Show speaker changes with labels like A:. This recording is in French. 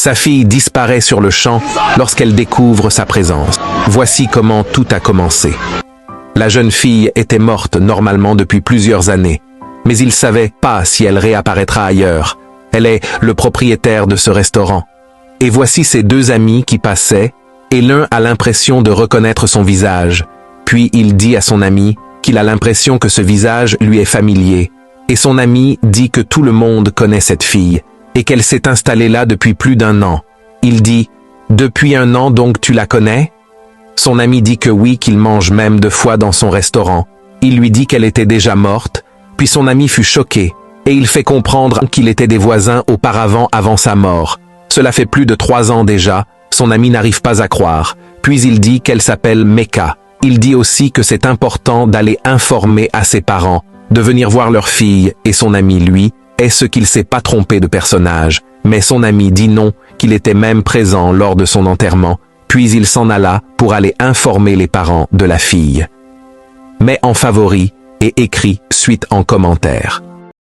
A: Sa fille disparaît sur le champ lorsqu'elle découvre sa présence. Voici comment tout a commencé. La jeune fille était morte normalement depuis plusieurs années, mais il savait pas si elle réapparaîtra ailleurs. Elle est le propriétaire de ce restaurant. Et voici ses deux amis qui passaient, et l'un a l'impression de reconnaître son visage. Puis il dit à son ami qu'il a l'impression que ce visage lui est familier. Et son ami dit que tout le monde connaît cette fille, et qu'elle s'est installée là depuis plus d'1 an. Il dit « Depuis 1 an donc tu la connais ?» Son ami dit que oui, qu'il mange même 2 fois dans son restaurant. Il lui dit qu'elle était déjà morte, puis son ami fut choqué, et il fait comprendre qu'il était des voisins auparavant avant sa mort. Cela fait plus de 3 ans déjà, son ami n'arrive pas à croire. Puis il dit qu'elle s'appelle Mecca. Il dit aussi que c'est important d'aller informer à ses parents, de venir voir leur fille, et son ami, lui, est-ce qu'il s'est pas trompé de personnage. Mais son ami dit non, qu'il était même présent lors de son enterrement, puis il s'en alla pour aller informer les parents de la fille. Mets en favori et écris suite en commentaire.